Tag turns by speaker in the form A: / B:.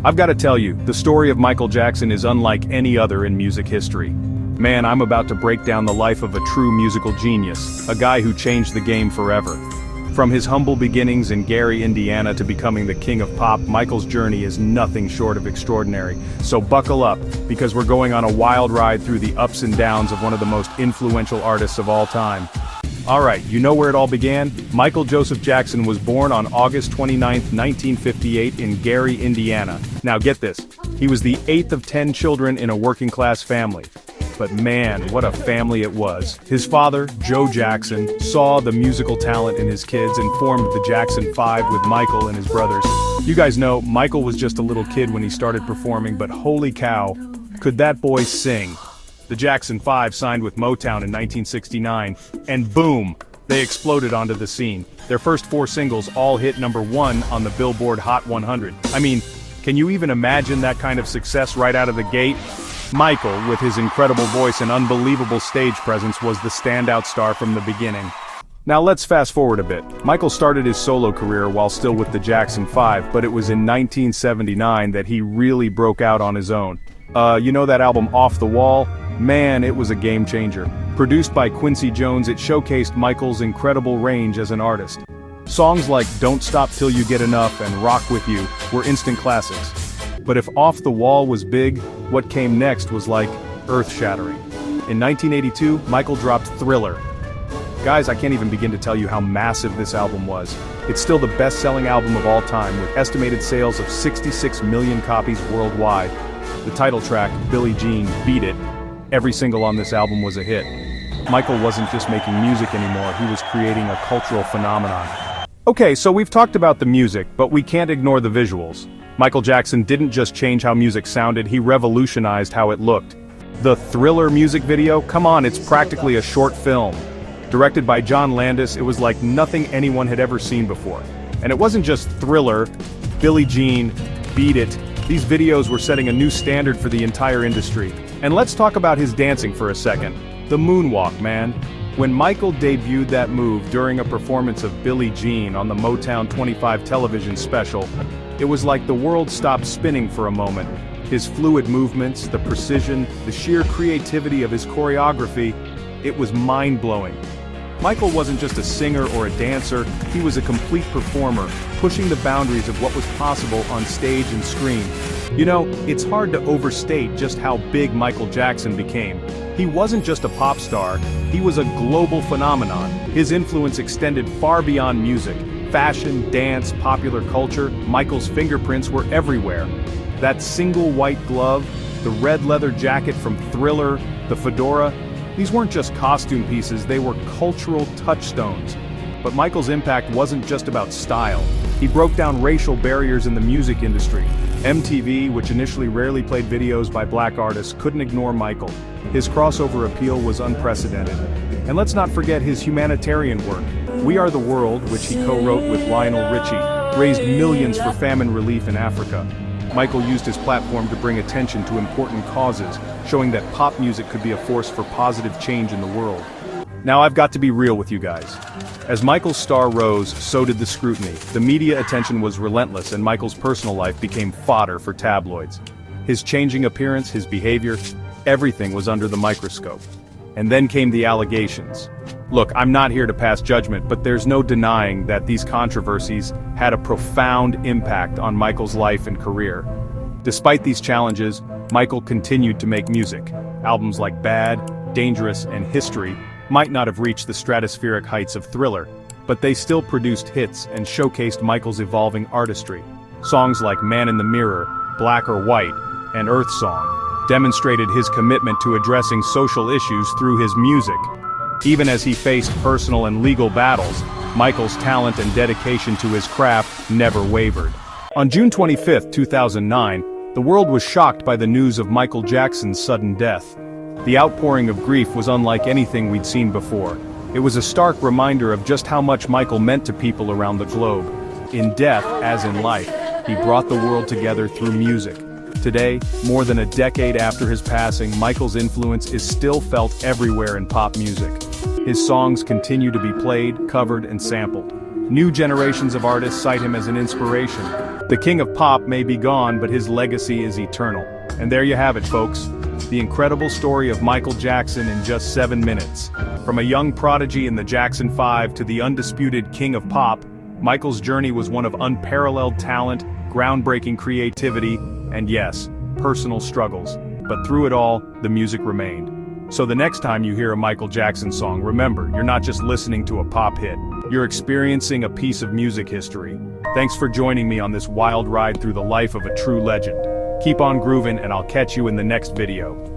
A: I've got to tell you, the story of Michael Jackson is unlike any other in music history. Man, I'm about to break down the life of a true musical genius, a guy who changed the game forever. From his humble beginnings in Gary, Indiana to becoming the king of pop, Michael's journey is nothing short of extraordinary. So buckle up, because we're going on a wild ride through the ups and downs of one of the most influential artists of all time. Alright, you know where it all began? Michael Joseph Jackson was born on August 29, 1958 in Gary, Indiana. Now get this, he was the 8th of 10 children in a working-class family. But man, what a family it was. His father, Joe Jackson, saw the musical talent in his kids and formed the Jackson 5 with Michael and his brothers. You guys know, Michael was just a little kid when he started performing, but holy cow, could that boy sing. The Jackson 5 signed with Motown in 1969, and boom, they exploded onto the scene. Their first 4 singles all hit #1 on the Billboard Hot 100. I mean, can you even imagine that kind of success right out of the gate? Michael, with his incredible voice and unbelievable stage presence, was the standout star from the beginning. Now let's fast forward a bit. Michael started his solo career while still with the Jackson 5, but it was in 1979 that he really broke out on his own. You know that album Off the Wall? Man, it was a game changer. Produced by Quincy Jones, it showcased Michael's incredible range as an artist. Songs like Don't Stop Till You Get Enough and Rock With You were instant classics. But if Off the Wall was big, what came next was like earth-shattering. In 1982, Michael dropped Thriller. Guys, I can't even begin to tell you how massive this album was. It's still the best-selling album of all time, with estimated sales of 66 million copies worldwide. The title track, Billie Jean, Beat It. Every single on this album was a hit. Michael wasn't just making music anymore, he was creating a cultural phenomenon. Okay, so we've talked about the music, but we can't ignore the visuals. Michael Jackson didn't just change how music sounded, he revolutionized how it looked. The Thriller music video, come on, it's practically a short film. Directed by John Landis, it was like nothing anyone had ever seen before. And it wasn't just Thriller, Billie Jean, Beat It. These videos were setting a new standard for the entire industry. And let's talk about his dancing for a second. The moonwalk, man. When Michael debuted that move during a performance of Billie Jean on the Motown 25 television special, it was like the world stopped spinning for a moment. His fluid movements, the precision, the sheer creativity of his choreography, it was mind-blowing. Michael wasn't just a singer or a dancer, he was a complete performer, pushing the boundaries of what was possible on stage and screen. You know, it's hard to overstate just how big Michael Jackson became. He wasn't just a pop star, he was a global phenomenon. His influence extended far beyond music. Fashion, dance, popular culture, Michael's fingerprints were everywhere. That single white glove, the red leather jacket from Thriller, the fedora, these weren't just costume pieces, they were cultural touchstones. But Michael's impact wasn't just about style. He broke down racial barriers in the music industry. MTV, which initially rarely played videos by black artists, couldn't ignore Michael. His crossover appeal was unprecedented. And let's not forget his humanitarian work. We Are the World, which he co-wrote with Lionel Richie, raised millions for famine relief in Africa. Michael used his platform to bring attention to important causes, showing that pop music could be a force for positive change in the world. Now I've got to be real with you guys. As Michael's star rose, so did the scrutiny. The media attention was relentless and Michael's personal life became fodder for tabloids. His changing appearance, his behavior, everything was under the microscope. And then came the allegations. Look, I'm not here to pass judgment, but there's no denying that these controversies had a profound impact on Michael's life and career. Despite these challenges, Michael continued to make music. Albums like Bad, Dangerous, and History might not have reached the stratospheric heights of Thriller, but they still produced hits and showcased Michael's evolving artistry. Songs like Man in the Mirror, Black or White, and Earth Song demonstrated his commitment to addressing social issues through his music. Even as he faced personal and legal battles, Michael's talent and dedication to his craft never wavered. On June 25, 2009, the world was shocked by the news of Michael Jackson's sudden death. The outpouring of grief was unlike anything we'd seen before. It was a stark reminder of just how much Michael meant to people around the globe. In death, as in life, he brought the world together through music. Today, more than a decade after his passing, Michael's influence is still felt everywhere in pop music. His songs continue to be played, covered, and sampled. New generations of artists cite him as an inspiration. The king of pop may be gone, but his legacy is eternal. And there you have it, folks. The incredible story of Michael Jackson in just 7 minutes. From a young prodigy in the Jackson 5 to the undisputed king of pop, Michael's journey was one of unparalleled talent, groundbreaking creativity, and yes, personal struggles. But through it all, the music remained. So the next time you hear a Michael Jackson song, remember, you're not just listening to a pop hit. You're experiencing a piece of music history. Thanks for joining me on this wild ride through the life of a true legend. Keep on grooving, and I'll catch you in the next video.